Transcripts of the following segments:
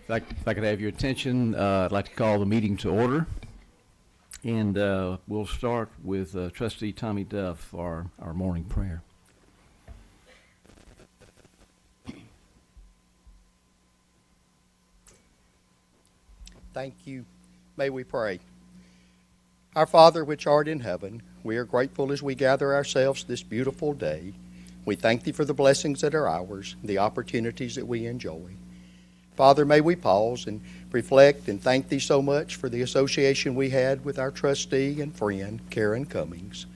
If I could have your attention, I'd like to call the meeting to order. And we'll start with Trustee Tommy Duff for our morning prayer. Thank you. May we pray. Our Father which art in heaven, we are grateful as we gather ourselves this beautiful day. We thank Thee for the blessings that are ours, the opportunities that we enjoy. Father, may we pause and reflect and thank Thee so much for the association we had with our trustee and friend, Karen Cummings.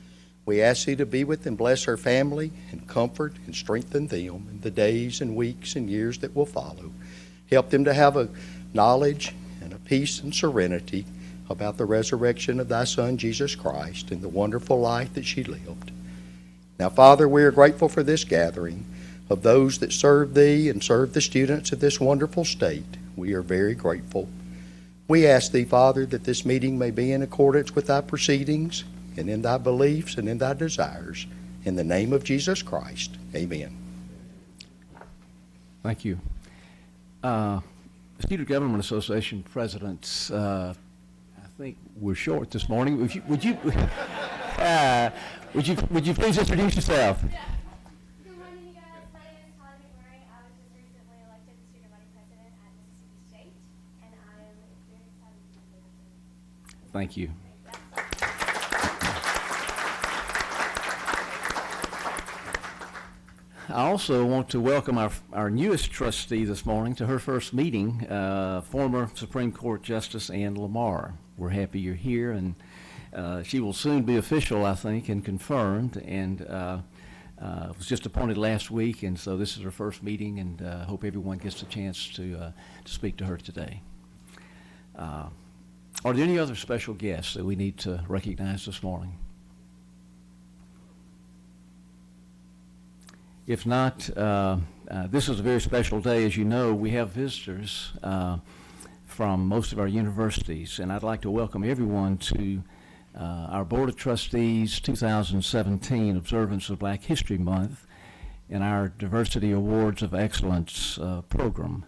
We ask Thee to be with and bless her family and comfort and strengthen them in the days and weeks and years that will follow. Help them to have a knowledge and a peace and serenity about the resurrection of Thy Son, Jesus Christ, and the wonderful life that she lived. Now, Father, we are grateful for this gathering of those that serve Thee and serve the students of this wonderful state. We are very grateful. We ask Thee, Father, that this meeting may be in accordance with Thy proceedings and in Thy beliefs and in Thy desires. In the name of Jesus Christ, amen. Thank you. Student Government Association presidents, I think we're short this morning. Would you please introduce yourself? Good morning, you guys. My name is Holly McMurray. I was just recently elected student body president at Mississippi State, and I am very excited to be here. Thank you. I also want to welcome our newest trustee this morning to her first meeting, former Supreme Court Justice Ann Lamar. We're happy you're here, and she will soon be official, I think, and confirmed, and was just appointed last week, and so this is her first meeting, and hope everyone gets a chance to speak to her today. Are there any other special guests that we need to recognize this morning? If not, this is a very special day. As you know, we have visitors from most of our universities, and I'd like to welcome everyone to our Board of Trustees 2017 Observance of Black History Month and our Diversity Awards of Excellence program.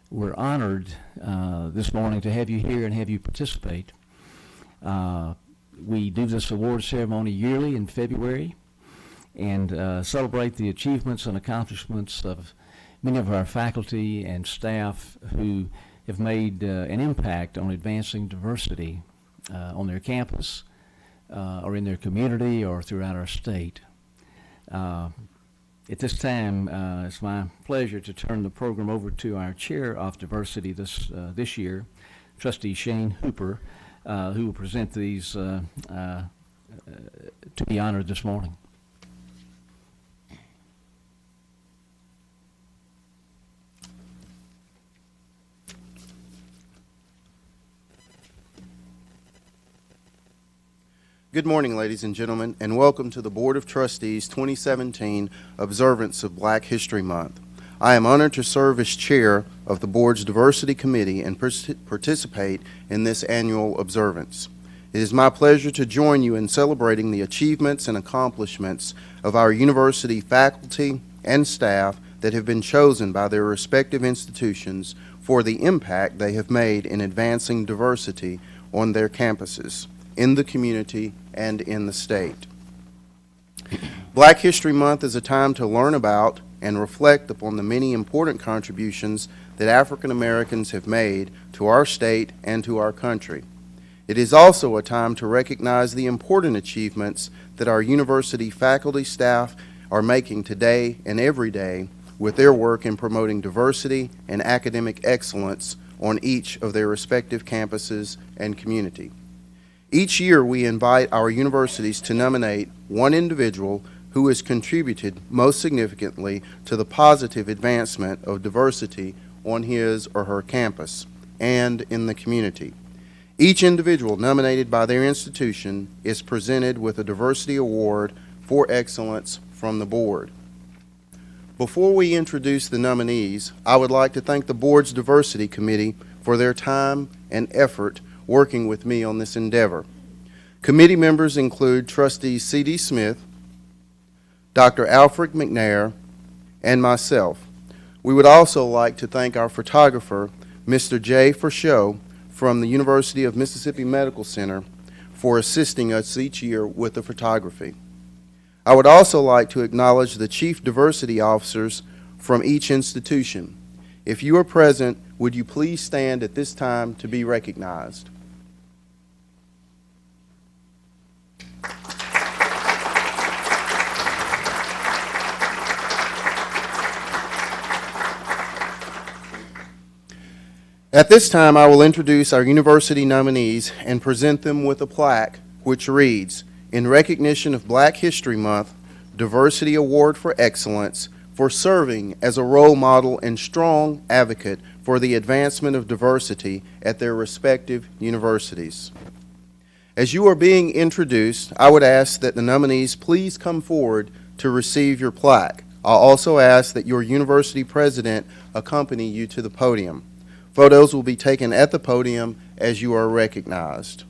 We're honored this morning to have you here and have you participate. We do this award ceremony yearly in February and celebrate the achievements and accomplishments of many of our faculty and staff who have made an impact on advancing diversity on their campus or in their community or throughout our state. At this time, it's my pleasure to turn the program over to our Chair of Diversity this year, Trustee Shane Hooper, who will present these to be honored this morning. Good morning, ladies and gentlemen, and welcome to the Board of Trustees 2017 Observance of Black History Month. I am honored to serve as chair of the Board's Diversity Committee and participate in this annual observance. It is my pleasure to join you in celebrating the achievements and accomplishments of our university faculty and staff that have been chosen by their respective institutions for the impact they have made in advancing diversity on their campuses, in the community, and in the state. Black History Month is a time to learn about and reflect upon the many important contributions that African Americans have made to our state and to our country. It is also a time to recognize the important achievements that our university faculty staff are making today and every day with their work in promoting diversity and academic excellence on each of their respective campuses and community. Each year, we invite our universities to nominate one individual who has contributed most significantly to the positive advancement of diversity on his or her campus and in the community. Each individual nominated by their institution is presented with a diversity award for excellence from the board. Before we introduce the nominees, I would like to thank the board's diversity committee for their time and effort working with me on this endeavor. Committee members include Trustees C.D. Smith, Dr. Alfred McNair, and myself. We would also like to thank our photographer, Mr. Jay Forshow from the University of Mississippi Medical Center for assisting us each year with the photography. I would also like to acknowledge the Chief Diversity Officers from each institution. If you are present, would you please stand at this time to be recognized? At this time, I will introduce our university nominees and present them with a plaque which reads, "In recognition of Black History Month, Diversity Award for Excellence for serving as a role model and strong advocate for the advancement of diversity at their respective universities." As you are being introduced, I would ask that the nominees please come forward to receive your plaque. I'll also ask that your university president accompany you to the podium. Photos will be taken at the podium as you are recognized.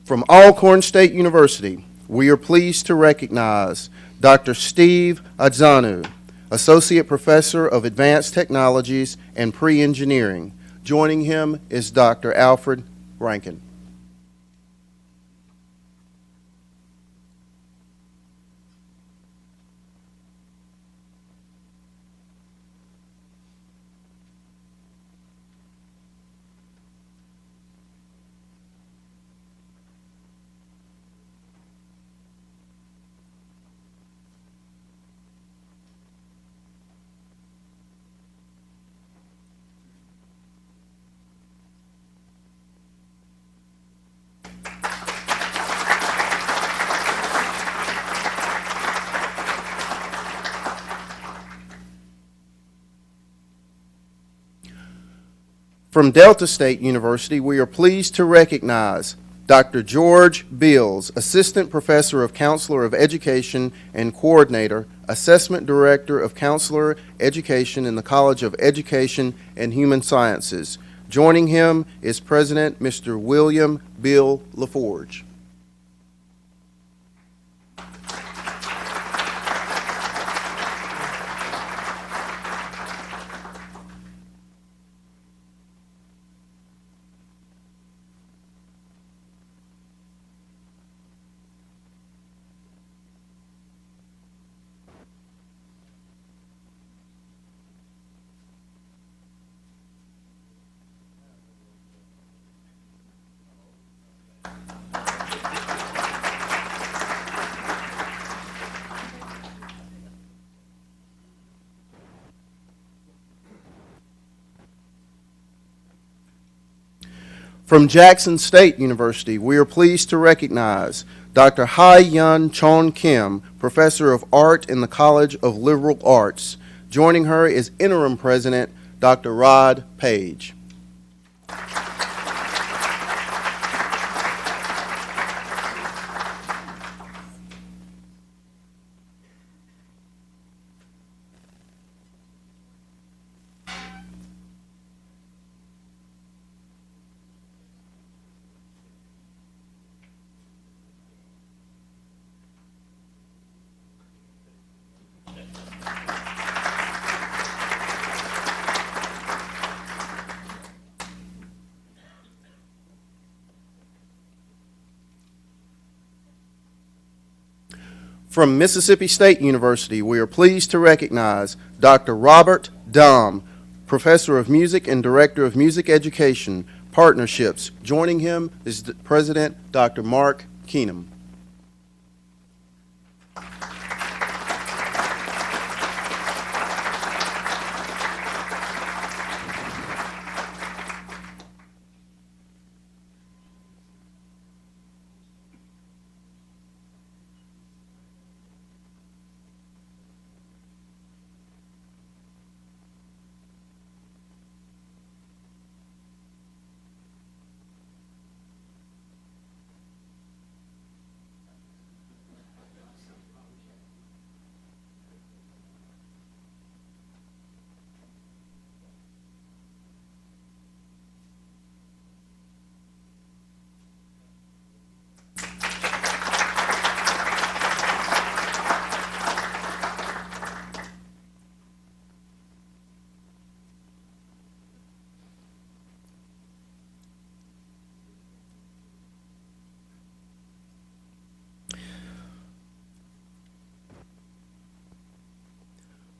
From Alcorn State University, we are pleased to recognize Dr. Steve Adzanu, Associate Professor of Advanced Technologies and Pre-Engineering. Joining him is Dr. Alfred Rankin. From Delta State University, we are pleased to recognize Dr. George Beals, Assistant Professor of Counselor of Education and Coordinator, Assessment Director of Counselor Education in the College of Education and Human Sciences. Joining him is President Mr. William Bill LaForge. From Jackson State University, we are pleased to recognize Dr. Hai-Yun Chon Kim, Professor of Art in the College of Liberal Arts. Joining her is Interim President Dr. Rod Page. From Mississippi State University, we are pleased to recognize Dr. Robert Dahm, Professor of Music and Director of Music Education Partnerships. Joining him is President Dr. Mark Keenum.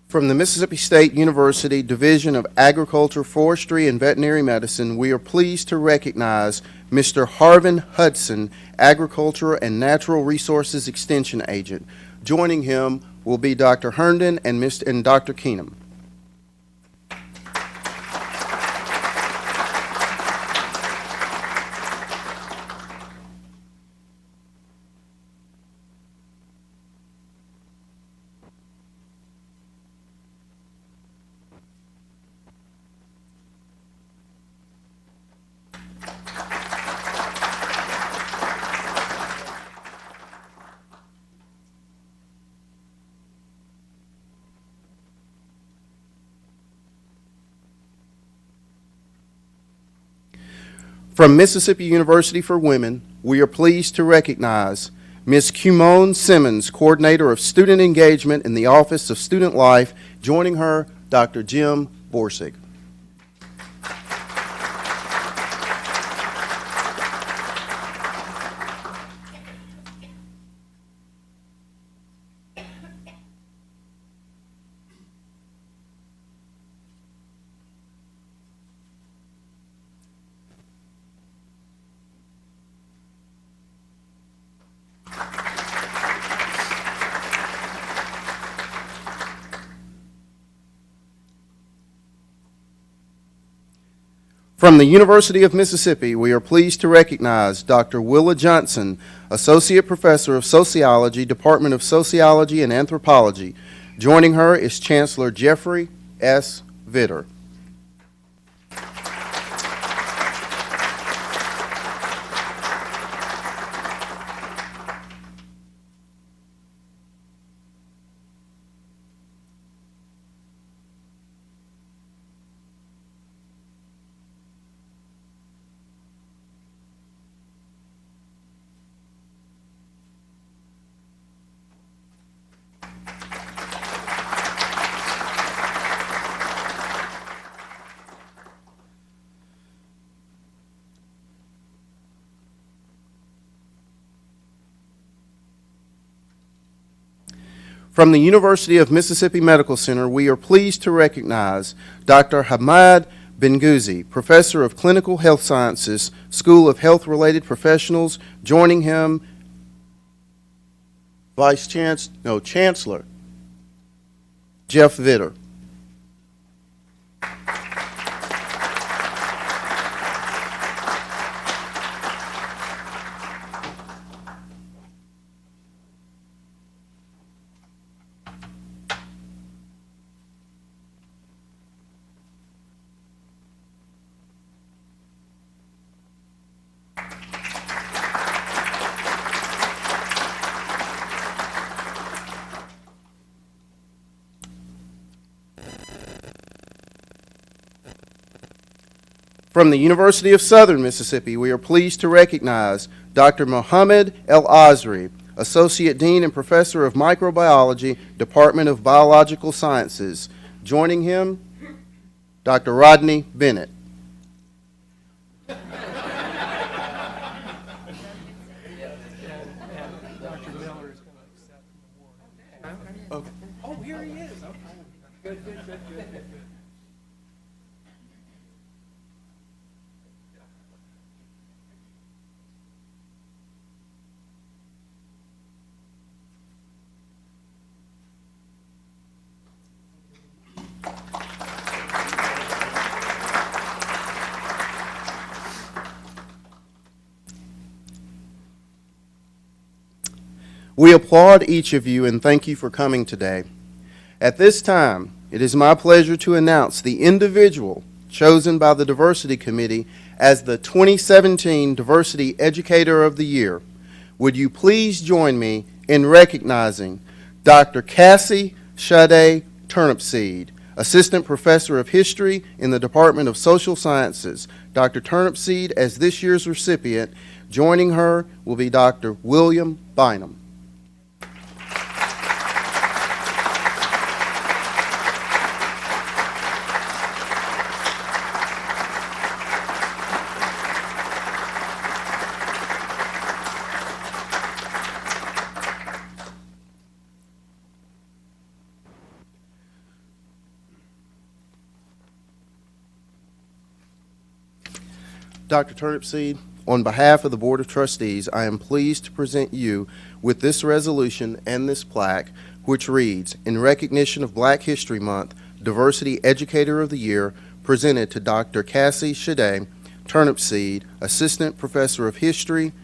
From the Mississippi State University Division of Agriculture, Forestry, and Veterinary Medicine, we are pleased to recognize Mr. Harvin Hudson, Agriculture and Natural Resources Extension Agent. Joining him will be Dr. Herndon and Dr. Keenum. From Mississippi University for Women, we are pleased to recognize Ms. Cumone Simmons, Coordinator of Student Engagement in the Office of Student Life. Joining her, Dr. Jim Borsig. From the University of Mississippi, we are pleased to recognize Dr. Willa Johnson, Associate Professor of Sociology, Department of Sociology and Anthropology. Joining her is Chancellor Jeffrey S. Vitter. From the University of Mississippi Medical Center, we are pleased to recognize Dr. Hamad Bengouzi, Professor of Clinical Health Sciences, School of Health-Related Professionals. Joining him, Chancellor Jeff Vitter. From the University of Southern Mississippi, we are pleased to recognize Dr. Mohammed El Azri, Associate Dean and Professor of Microbiology, Department of Biological Sciences. Joining him, Dr. Rodney Bennett. Oh, here he is. Good. We applaud each of you and thank you for coming today. At this time, it is my pleasure to announce the individual chosen by the Diversity Committee as the 2017 Diversity Educator of the Year. Would you please join me in recognizing Dr. Cassie Sade Turnipseed, Assistant Professor of History in the Department of Social Sciences. Dr. Turnipseed, as this year's recipient. Joining her will be Dr. William Bynum. Dr. Turnipseed, on behalf of the Board of Trustees, I am pleased to present you with this resolution and this plaque, which reads, "In recognition of Black History Month, Diversity Educator of the Year, presented to Dr. Cassie Shade Turnipseed, Assistant Professor of History,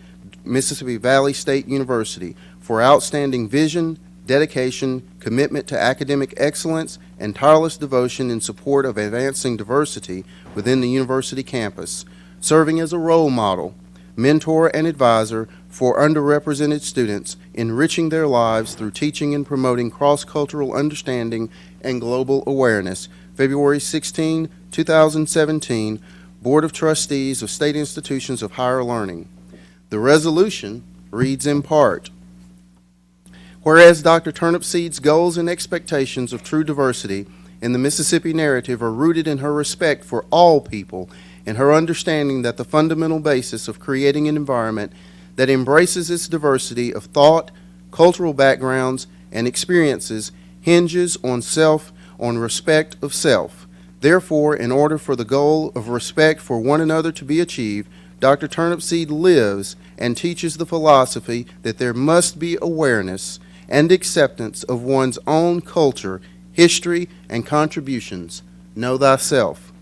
Mississippi Valley State University, for outstanding vision, dedication, commitment to academic excellence, and tireless devotion in support of advancing diversity within the university campus, serving as a role model, mentor, and advisor for underrepresented students, enriching their lives through teaching and promoting cross-cultural understanding and global awareness." February 16, 2017, Board of Trustees of State Institutions of Higher Learning. The resolution reads in part, whereas Dr. Turnipseed's goals and expectations of true diversity in the Mississippi narrative are rooted in her respect for all people and her understanding that the fundamental basis of creating an environment that embraces its diversity of thought, cultural backgrounds, and experiences hinges on respect of self. Therefore, in order for the goal of respect for one another to be achieved, Dr. Turnipseed lives and teaches the philosophy that there must be awareness and acceptance of one's own culture, history, and contributions. Know thyself.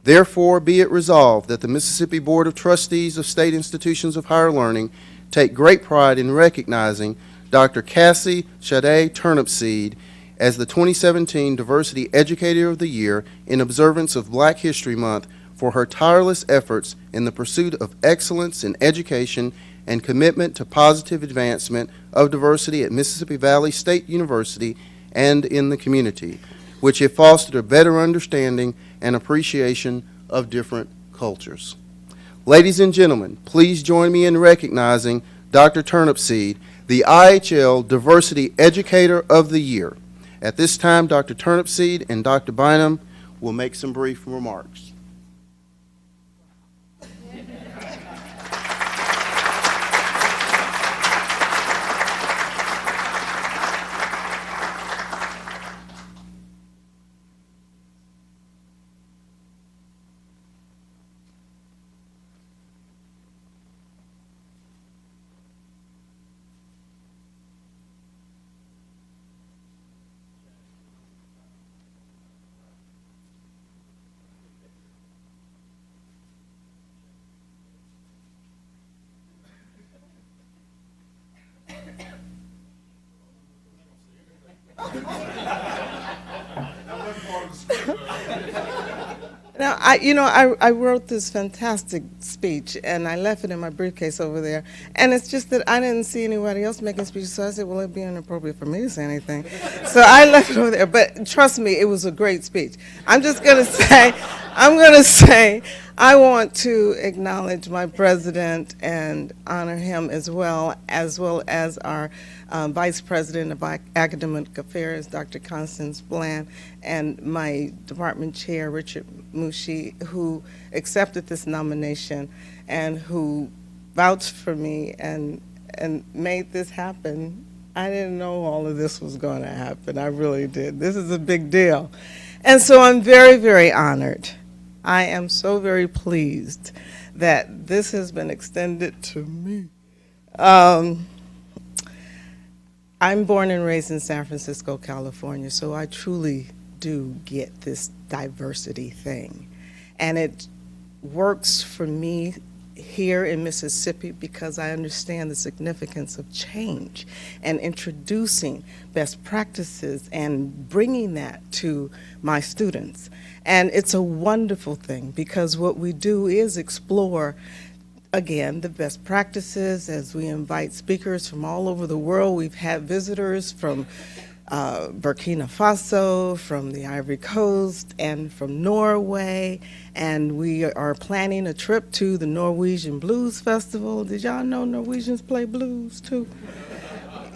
Therefore, be it resolved that the Mississippi Board of Trustees of State Institutions of Higher Learning take great pride in recognizing Dr. Cassie Shade Turnipseed as the 2017 Diversity Educator of the Year in observance of Black History Month for her tireless efforts in the pursuit of excellence in education and commitment to positive advancement of diversity at Mississippi Valley State University and in the community, which have fostered a better understanding and appreciation of different cultures. Ladies and gentlemen, please join me in recognizing Dr. Turnipseed, the IHL Diversity Educator of the Year. At this time, Dr. Turnipseed and Dr. Bynum will make some brief remarks. Now, I wrote this fantastic speech, and I left it in my briefcase over there. And it's just that I didn't see anybody else making speeches, so I said, well, it'd be inappropriate for me to say anything. So I left it over there. But trust me, it was a great speech. I'm just going to say, I want to acknowledge my president and honor him as well as our Vice President of Academic Affairs, Dr. Constance Bland, and my department chair, Richard Mushi, who accepted this nomination and who vouched for me and made this happen. I didn't know all of this was going to happen. I really did. This is a big deal. And so I'm very, very honored. I am so very pleased that this has been extended to me. I'm born and raised in San Francisco, California, so I truly do get this diversity thing. And it works for me here in Mississippi because I understand the significance of change and introducing best practices and bringing that to my students. And it's a wonderful thing because what we do is explore, again, the best practices as we invite speakers from all over the world. We've had visitors from Burkina Faso, from the Ivory Coast, and from Norway, and we are planning a trip to the Norwegian Blues Festival. Did y'all know Norwegians play blues too?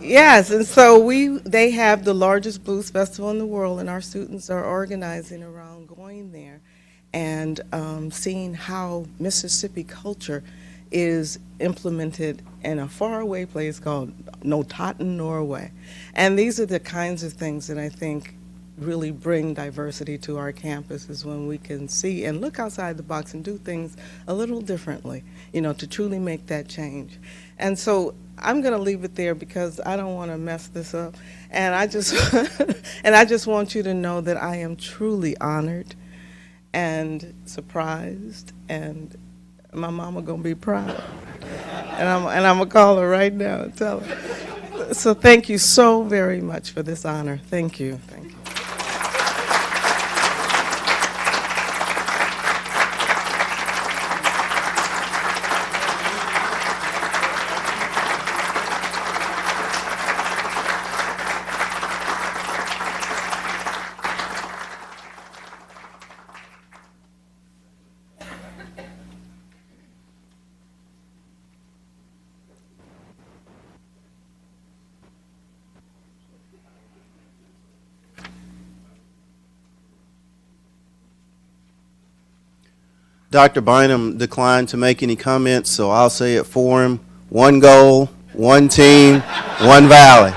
Yes, and so they have the largest blues festival in the world, and our students are organizing around going there and seeing how Mississippi culture is implemented in a faraway place called Notaten, Norway. And these are the kinds of things that I think really bring diversity to our campus is when we can see and look outside the box and do things a little differently, to truly make that change. And so I'm going to leave it there because I don't want to mess this up. And I just and I just want you to know that I am truly honored and surprised, and my mama going to be proud. And I'm going to call her right now and tell her. So thank you so very much for this honor. Thank you. Thank you. Dr. Bynum declined to make any comments, so I'll say it for him. One goal, one team, one valley.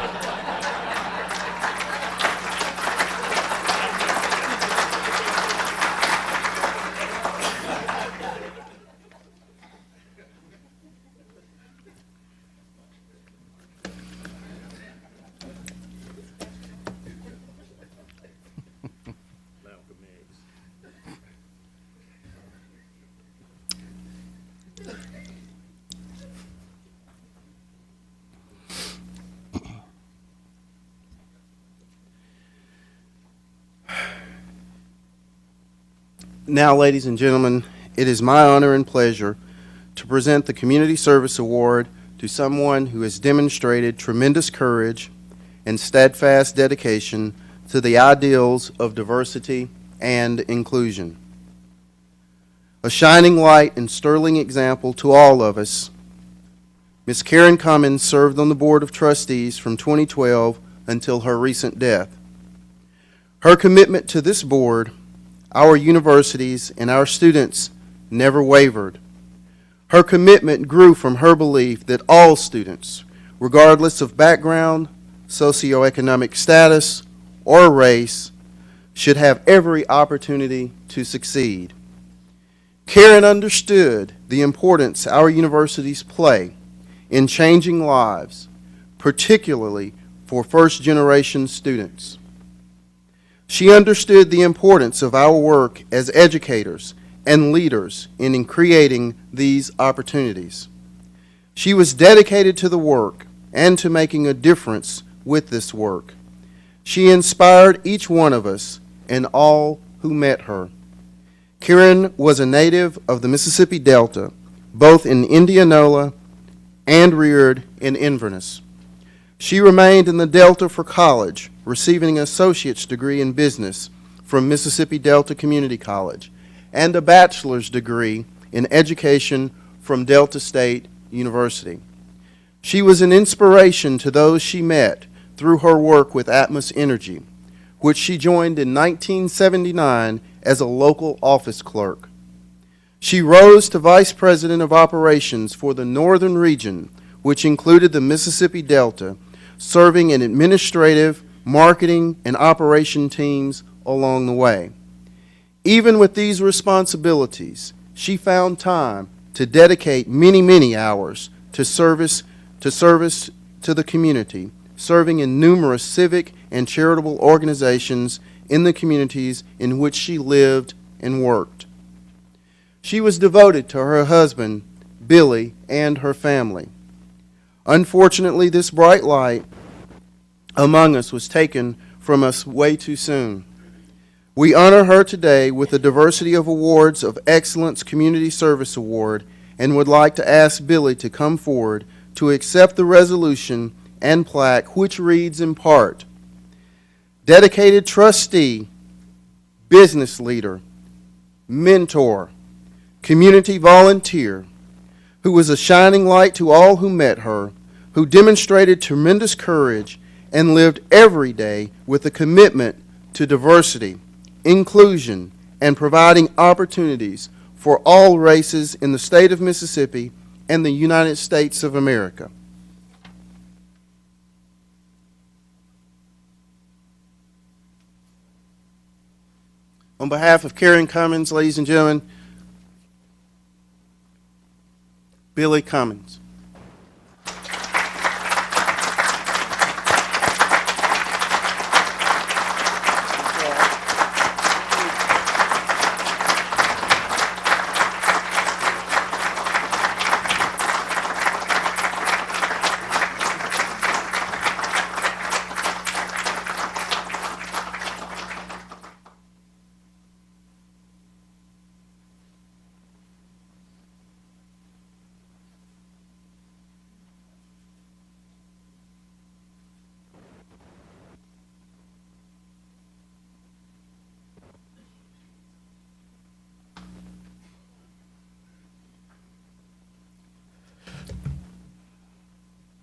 Now, ladies and gentlemen, it is my honor and pleasure to present the Community Service Award to someone who has demonstrated tremendous courage and steadfast dedication to the ideals of diversity and inclusion. A shining light and sterling example to all of us, Ms. Karen Cummins served on the Board of Trustees from 2012 until her recent death. Her commitment to this board, our universities, and our students never wavered. Her commitment grew from her belief that all students, regardless of background, socioeconomic status, or race, should have every opportunity to succeed. Karen understood the importance our universities play in changing lives, particularly for first-generation students. She understood the importance of our work as educators and leaders in creating these opportunities. She was dedicated to the work and to making a difference with this work. She inspired each one of us and all who met her. Karen was a native of the Mississippi Delta, both in Indianola and reared in Inverness. She remained in the Delta for college, receiving an associate's degree in business from Mississippi Delta Community College and a bachelor's degree in education from Delta State University. She was an inspiration to those she met through her work with Atmos Energy, which she joined in 1979 as a local office clerk. She rose to Vice President of Operations for the Northern Region, which included the Mississippi Delta, serving in administrative, marketing, and operation teams along the way. Even with these responsibilities, she found time to dedicate many, many hours to service to the community, serving in numerous civic and charitable organizations in the communities in which she lived and worked. She was devoted to her husband, Billy, and her family. Unfortunately, this bright light among us was taken from us way too soon. We honor her today with the Diversity of Awards of Excellence Community Service Award and would like to ask Billy to come forward to accept the resolution and plaque, which reads in part, dedicated trustee, business leader, mentor, community volunteer, who was a shining light to all who met her, who demonstrated tremendous courage and lived every day with a commitment to diversity, inclusion, and providing opportunities for all races in the state of Mississippi and the United States of America. On behalf of Karen Cummins, ladies and gentlemen, Billy Cummins.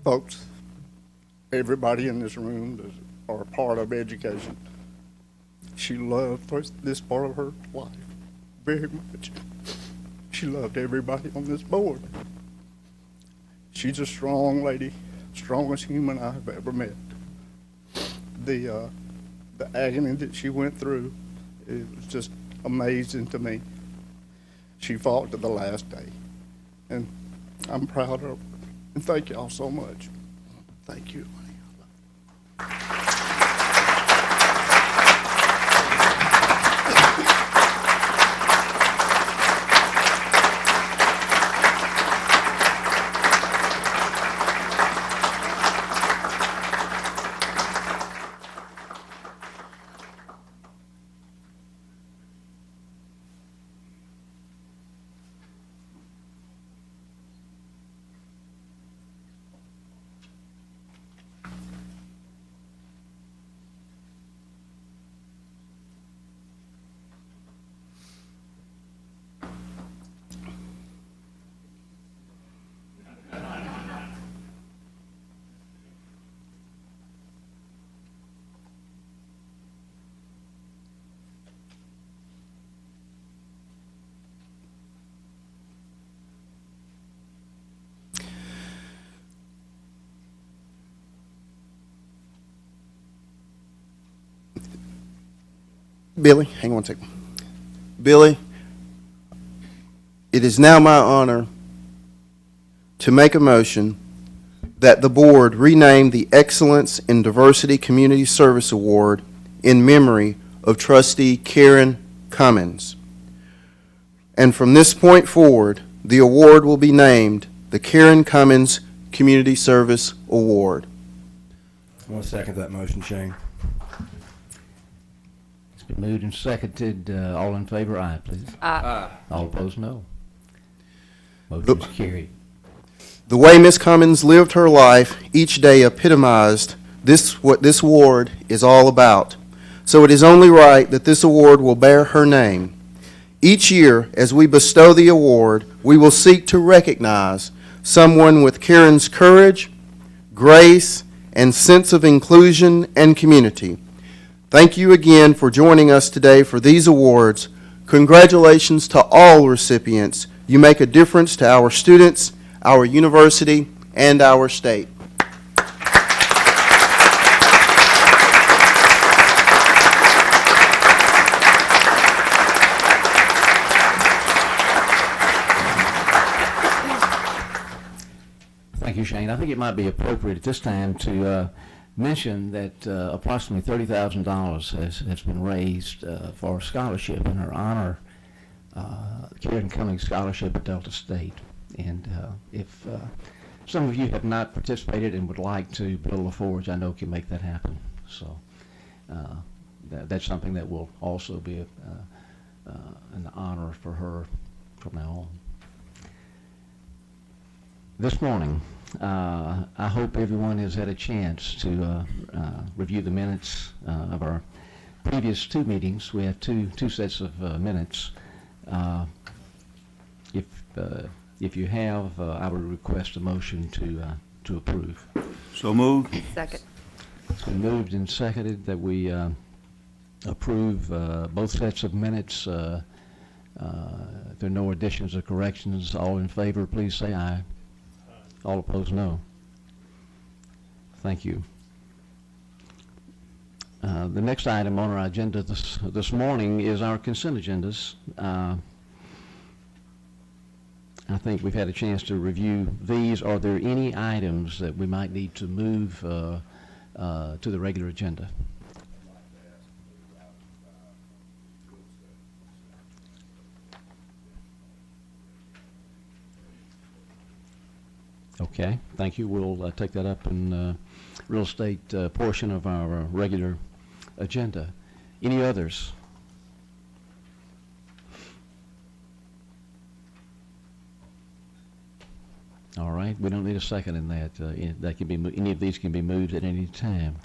Folks, everybody in this room that are part of education, she loved this part of her life very much. She loved everybody on this board. She's a strong lady, strongest human I've ever met. The agony that she went through, it was just amazing to me. She fought to the last day, and I'm proud of her. And thank y'all so much. Thank you. Billy, hang on one second. Billy, it is now my honor to make a motion that the board rename the Excellence in Diversity Community Service Award in memory of Trustee Karen Cummins. And from this point forward, the award will be named the Karen Cummins Community Service Award. I want to second that motion, Shane. It's been moved and seconded. All in favor, aye, please. Aye. All opposed, no. Motion's carried. The way Miss Cummins lived her life each day epitomized what this award is all about. So it is only right that this award will bear her name. Each year, as we bestow the award, we will seek to recognize someone with Karen's courage, grace, and sense of inclusion and community. Thank you again for joining us today for these awards. Congratulations to all recipients. You make a difference to our students, our university, and our state. Thank you, Shane. I think it might be appropriate at this time to mention that approximately $30,000 has been raised for a scholarship in her honor, Karen Cummings Scholarship at Delta State. And if some of you have not participated and would like to build a forge, I know can make that happen. So that's something that will also be an honor for her from now on. This morning, I hope everyone has had a chance to review the minutes of our previous two meetings. We have two sets of minutes. If you have, I would request a motion to approve. So moved. Second. It's been moved and seconded that we approve both sets of minutes. If there are no additions or corrections, all in favor, please say aye. All opposed, no. Thank you. The next item on our agenda this morning is our consent agendas. I think we've had a chance to review these. Are there any items that we might need to move to the regular agenda? Okay, thank you. We'll take that up in real estate portion of our regular agenda. Any others? All right, we don't need a second in that. That can be any of these can be moved at any time.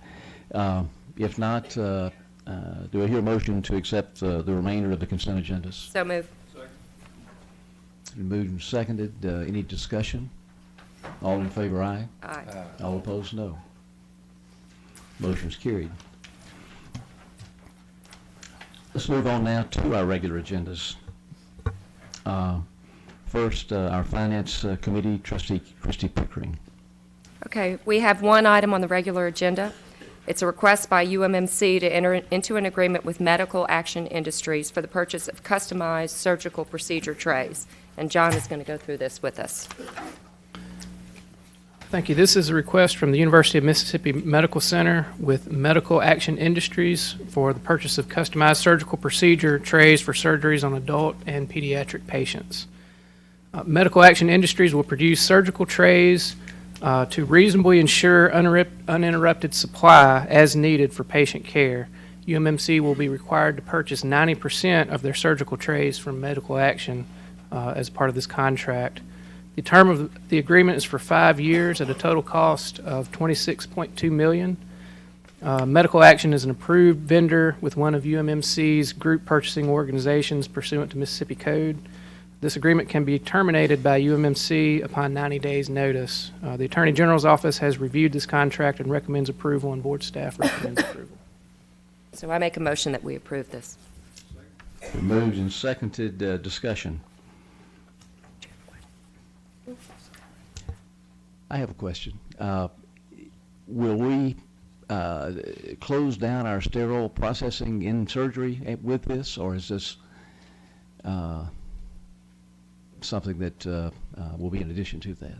If not, do I hear a motion to accept the remainder of the consent agendas? So move. Moved and seconded. Any discussion? All in favor, aye. Aye. All opposed, no. Motion's carried. Let's move on now to our regular agendas. First, our Finance Committee, Trustee Christy Pickering. Okay, we have one item on the regular agenda. It's a request by UMMC to enter into an agreement with Medical Action Industries for the purchase of customized surgical procedure trays. And John is going to go through this with us. Thank you. This is a request from the University of Mississippi Medical Center with Medical Action Industries for the purchase of customized surgical procedure trays for surgeries on adult and pediatric patients. Medical Action Industries will produce surgical trays to reasonably ensure uninterrupted supply as needed for patient care. UMMC will be required to purchase 90% of their surgical trays from Medical Action as part of this contract. The term of the agreement is for 5 years at a total cost of $26.2 million. Medical Action is an approved vendor with one of UMMC's group purchasing organizations pursuant to Mississippi Code. This agreement can be terminated by UMMC upon 90 days' notice. The Attorney General's office has reviewed this contract and recommends approval, and board staff recommends approval. So I make a motion that we approve this. Moved and seconded. Discussion. I have a question. Will we close down our sterile processing in surgery with this, or is this something that will be in addition to that?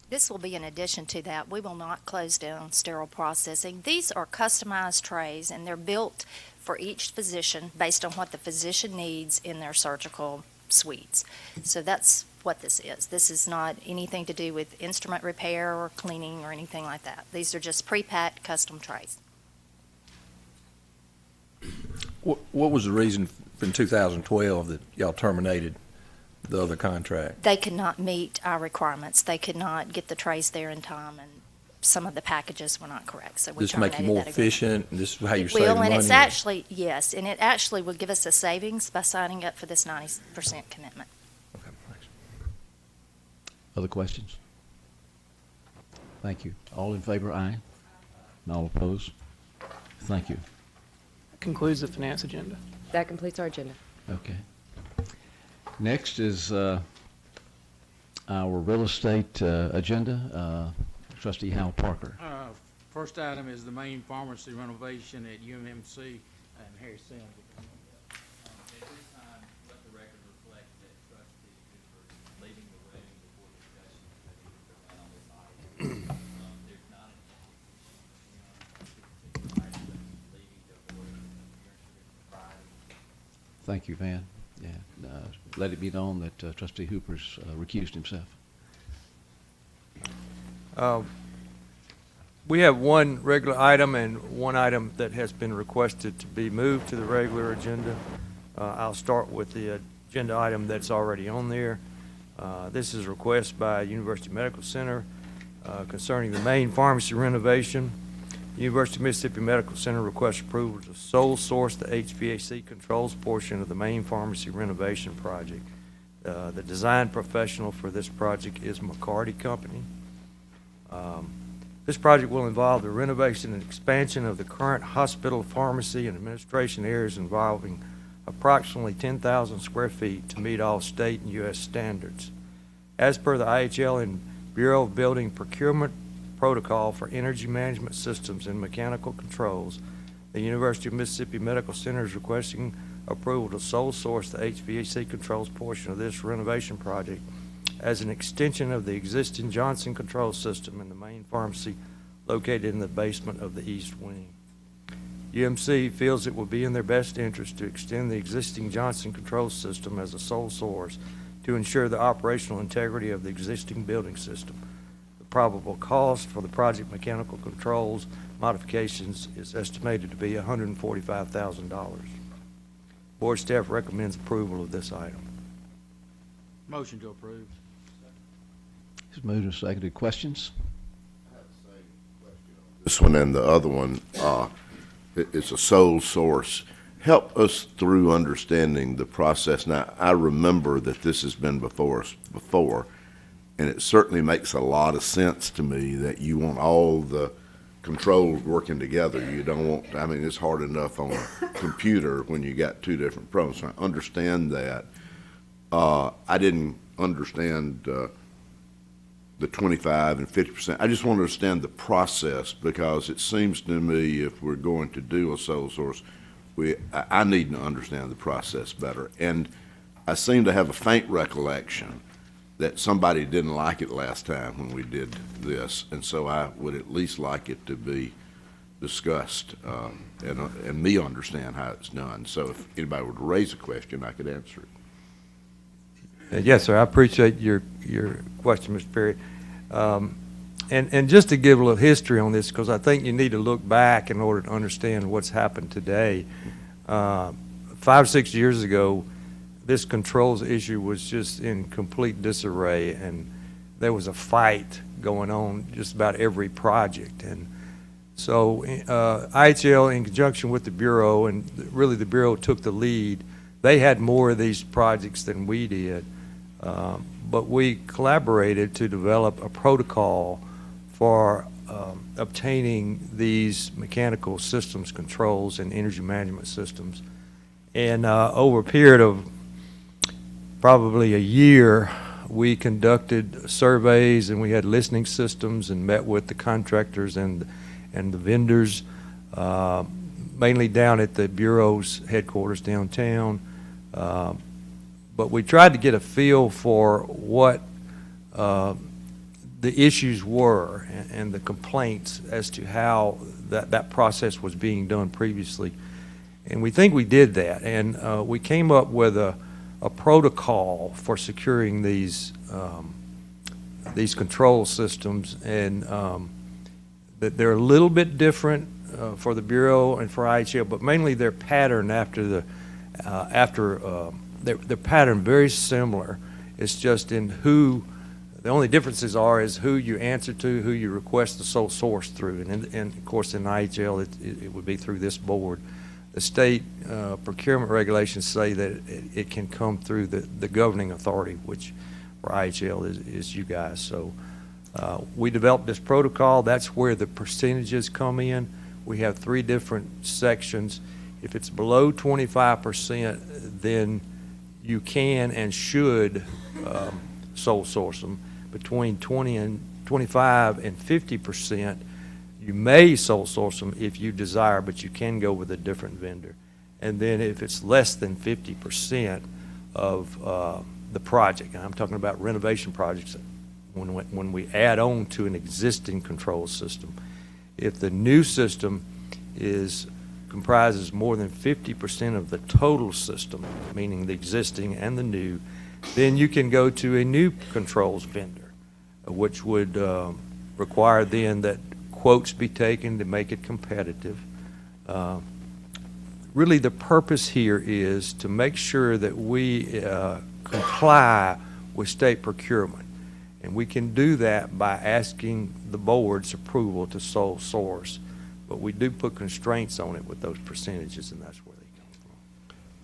This will be in addition to that. We will not close down sterile processing. These are customized trays, and they're built for each physician based on what the physician needs in their surgical suites. So that's what this is. This is not anything to do with instrument repair or cleaning or anything like that. These are just pre-packed custom trays. What was the reason in 2012 that y'all terminated the other contract? They could not meet our requirements. They could not get the trays there in time, and some of the packages were not correct, so we This make terminated you more that agreement. efficient, and this is how you're It saving will, money? and it's actually, yes, and it actually will give us a savings by signing up for this 90% commitment. Okay, thanks. Other questions? Thank you. All in favor, aye. And all opposed? Thank you. Concludes the finance agenda. That completes our agenda. Okay. Next is our real estate agenda. Trustee Hal Parker. First item is the main pharmacy renovation at UMMC and Harry Sims. At this time, let the record reflect that Trustee Cooper is leaving the room before discussions that are on this item. There's not an leaving to avoid interference with propriety. Thank you, Van. Yeah. Let it be known that Trustee Hooper's recused himself. We have one regular item and one item that has been requested to be moved to the regular agenda. I'll start with the agenda item that's already on there. This is a request by University Medical Center concerning the main pharmacy renovation. University of Mississippi Medical Center requests approval to sole source the HVAC controls portion of the main pharmacy renovation project. The design professional for this project is McCarty Company. This project will involve the renovation and expansion of the current hospital, pharmacy, and administration areas involving approximately 10,000 square feet to meet all state and U.S. standards. As per the IHL and Bureau of Building Procurement Protocol for Energy Management Systems and Mechanical Controls, The University of Mississippi Medical Center is requesting approval to sole source the HVAC controls portion of this renovation project as an extension of the existing Johnson control system in the main pharmacy located in the basement of the east wing. UMC feels it will be in their best interest to extend the existing Johnson control system as a sole source to ensure the operational integrity of the existing building system. The probable cost for the project mechanical controls modifications is estimated to be $145,000. Board staff recommends approval of this item. Motion to approve. It's moved and seconded. Questions? This one and the other one, it's a sole source. Help us through understanding the process. Now, I remember that this has been before us before, and it certainly makes a lot of sense to me that you want all the controls working together. You don't want, I mean, it's hard enough on a computer when you got two different programs. So I understand that. I didn't understand the 25 and 50%. I just want to understand the process, because it seems to me if we're going to do a sole source, I need to understand the process better. And I seem to have a faint recollection that somebody didn't like it last time when we did this, and so I would at least like it to be discussed and me understand how it's done. So if anybody would raise a question, I could answer it. Yes, sir. I appreciate your question, Mr. Perry. And just to give a little history on this, because I think you need to look back in order to understand what's happened today. 5 or 6 years ago, this controls issue was just in complete disarray, and there was a fight going on just about every project. And so IHL, in conjunction with the Bureau, and really the Bureau took the lead, they had more of these projects than we did. But we collaborated to develop a protocol for obtaining these mechanical systems controls and energy management systems. And over a period of probably a year, we conducted surveys, and we had listening systems and met with the contractors and the vendors, mainly down at the Bureau's headquarters downtown. But we tried to get a feel for what the issues were and the complaints as to how that process was being done previously. And we think we did that. And we came up with a protocol for securing these control systems. And that they're a little bit different for the Bureau and for IHL, but mainly they're patterned after they're patterned very similar. It's just in who, the only differences is who you answer to, who you request the sole source through. And of course, in IHL, it would be through this board. The state procurement regulations say that it can come through the governing authority, which for IHL is you guys. So we developed this protocol. That's where the percentages come in. We have 3 different sections. If it's below 25%, then you can and should sole source them. Between 25 and 50%, you may sole source them if you desire, but you can go with a different vendor. And then if it's less than 50% of the project, and I'm talking about renovation projects, when we add on to an existing control system, if the new system comprises more than 50% of the total system, meaning the existing and the new, then you can go to a new controls vendor, which would require then that quotes be taken to make it competitive. Really, the purpose here is to make sure that we comply with state procurement. And we can do that by asking the board's approval to sole source. But we do put constraints on it with those percentages, and that's where they come from.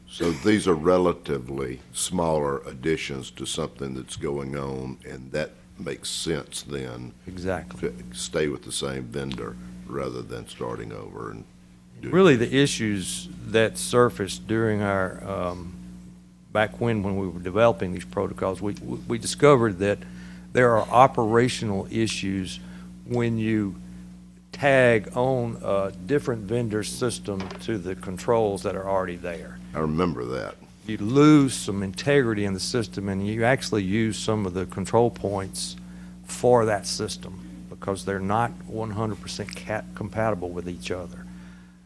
So these are relatively smaller additions to something that's going on, and that makes sense then. Exactly. To stay with the same vendor rather than starting over and really the issues that surfaced during our back when we were developing these protocols, we discovered that there are operational issues when you tag on a different vendor system to the controls that are already there. I remember that. You lose some integrity in the system, and you actually use some of the control points for that system because they're not 100% compatible with each other.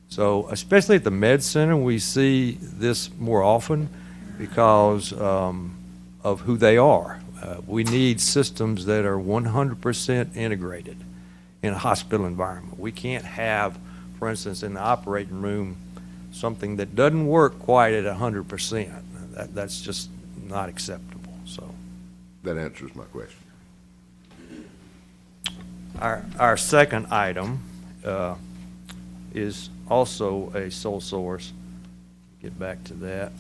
So especially at the Med Center, we see this more often because of who they are. We need systems that are 100% integrated in a hospital environment. We can't have, for instance, in the operating room, something that doesn't work quite at 100%. That's just not acceptable. So That answers my question. our second item is also a sole source. Get back to that.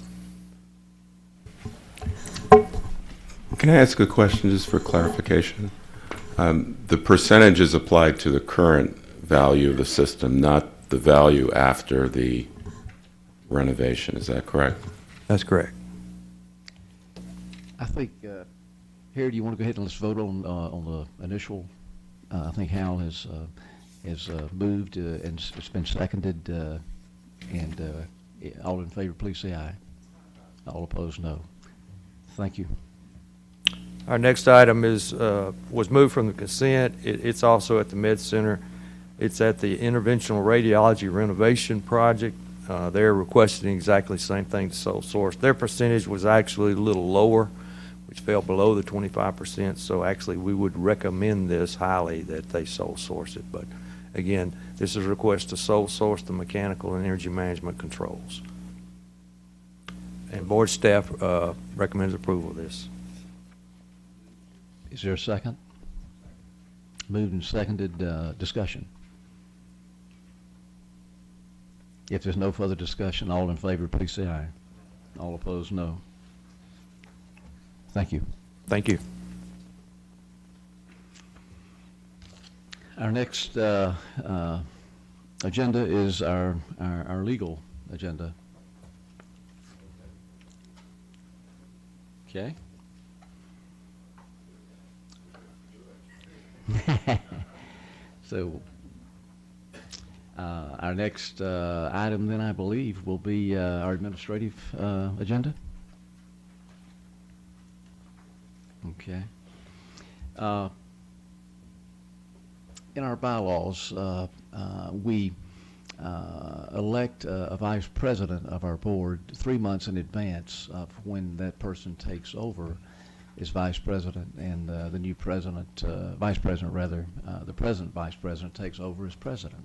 Can I ask a question just for clarification? The percentage is applied to the current value of the system, not the value after the renovation. Is that correct? That's correct. I think, Harry, do you want to go ahead and let's vote on the initial? I think Hal has moved and it's been seconded. All in favor, please say aye. All opposed, no. Thank you. Our next item was moved from the consent. It's also at the Med Center. It's at the Interventional Radiology Renovation Project. They're requesting exactly the same thing to sole source. Their percentage was actually a little lower, which fell below the 25%. So actually, we would recommend this highly that they sole source it. But again, this is a request to sole source the mechanical and energy management controls. And board staff recommends approval of this. Is there a second? Moved and seconded. Discussion. If there's no further discussion, all in favor, please say aye. All opposed, no. Thank you. Thank you. Our next agenda is our legal agenda. Okay. So our next item then, I believe, will be our administrative agenda. Okay. In our bylaws, we elect a vice president of our board 3 months in advance of when that person takes over as vice president, and the new president, vice president rather, the present vice president takes over as president.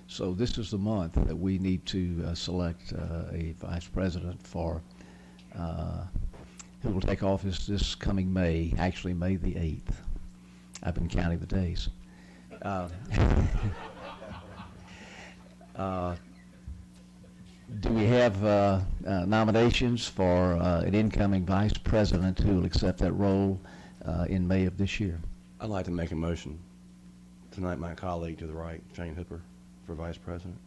So this is the month that we need to select a vice president for who will take office this coming May, actually May the 8th. I've been counting the days. Do we have nominations for an incoming vice president who will accept that role in May of this year? I'd like to make a motion tonight, my colleague to the right, Shane Hooper, for vice president.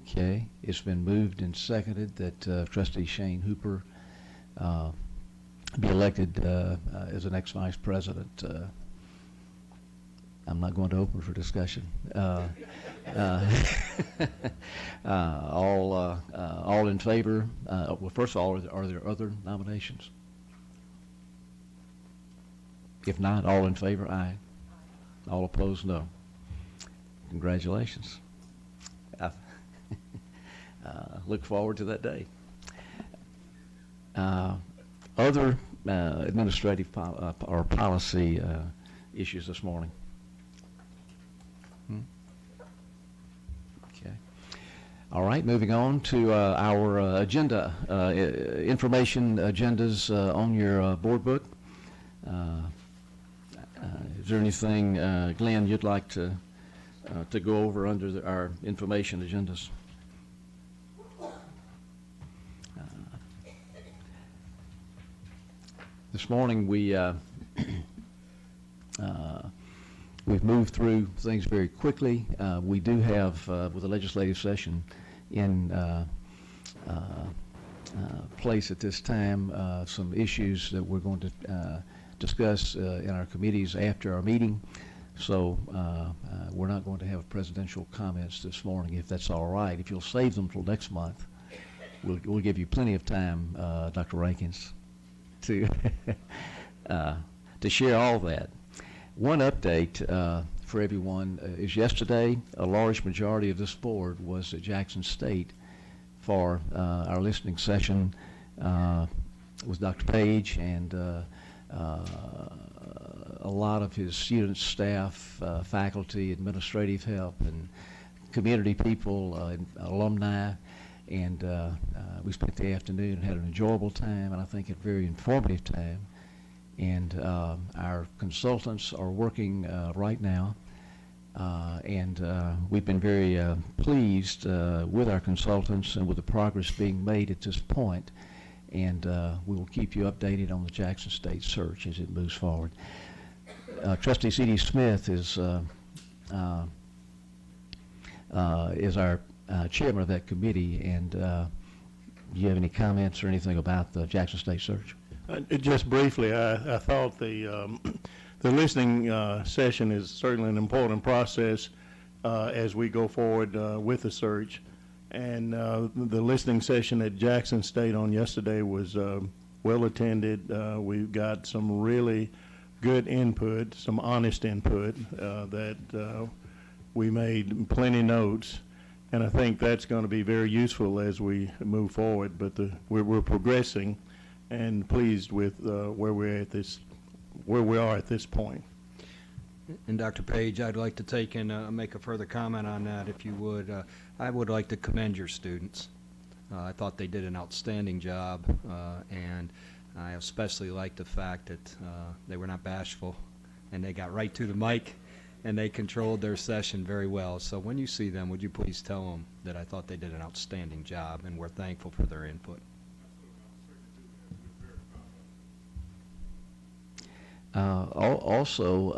Okay, it's been moved and seconded that Trustee Shane Hooper be elected as the next vice president. I'm not going to open for discussion. All in favor? Well, first of all, are there other nominations? If not, all in favor, aye. All opposed, no. Congratulations. I look forward to that day. Other administrative or policy issues this morning? Okay. All right, moving on to our agenda, information agendas on your board book. Is there anything, Glenn, you'd like to go over under our information agendas? This morning we've moved through things very quickly. We do have, with the legislative session in place at this time, some issues that we're going to discuss in our committees after our meeting. So we're not going to have presidential comments this morning, if that's all right. If you'll save them till next month, we'll give you plenty of time, Dr. Rankins, to to share all that. One update for everyone is yesterday, a large majority of this board was at Jackson State for our listening session with Dr. Page and a lot of his students, staff, faculty, administrative help, and community people, and alumni. And we spent the afternoon and had an enjoyable time, and I think a very informative time. And our consultants are working right now, and we've been very pleased with our consultants and with the progress being made at this point. And we will keep you updated on the Jackson State search as it moves forward. Trustee C.D. Smith is our chairman of that committee, and do you have any comments or anything about the Jackson State search? Just briefly, I thought the listening session is certainly an important process as we go forward with the search. And the listening session at Jackson State on yesterday was well attended. We've got some really good input, some honest input that we made plenty notes. And I think that's going to be very useful as we move forward. But we're progressing and pleased with where we are at this point. And Dr. Page, I'd like to take and make a further comment on that, if you would. I would like to commend your students. I thought they did an outstanding job, and I especially like the fact that they were not bashful, and they got right to the mic, and they controlled their session very well. So when you see them, would you please tell them that I thought they did an outstanding job, and we're thankful for their input. Also,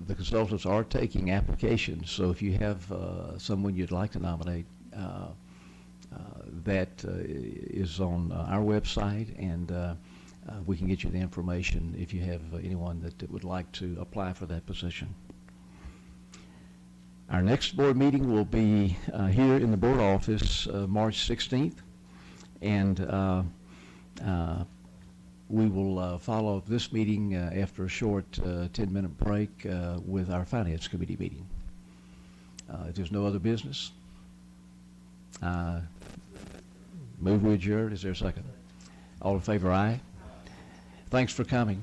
the consultants are taking applications, so if you have someone you'd like to nominate, that is on our website, and we can get you the information if you have anyone that would like to apply for that position. Our next board meeting will be here in the board office March 16th, and we will follow this meeting after a short 10-minute break with our Finance Committee meeting. If there's no other business, move we adjourn. Is there a second? All in favor, aye. Thanks for coming.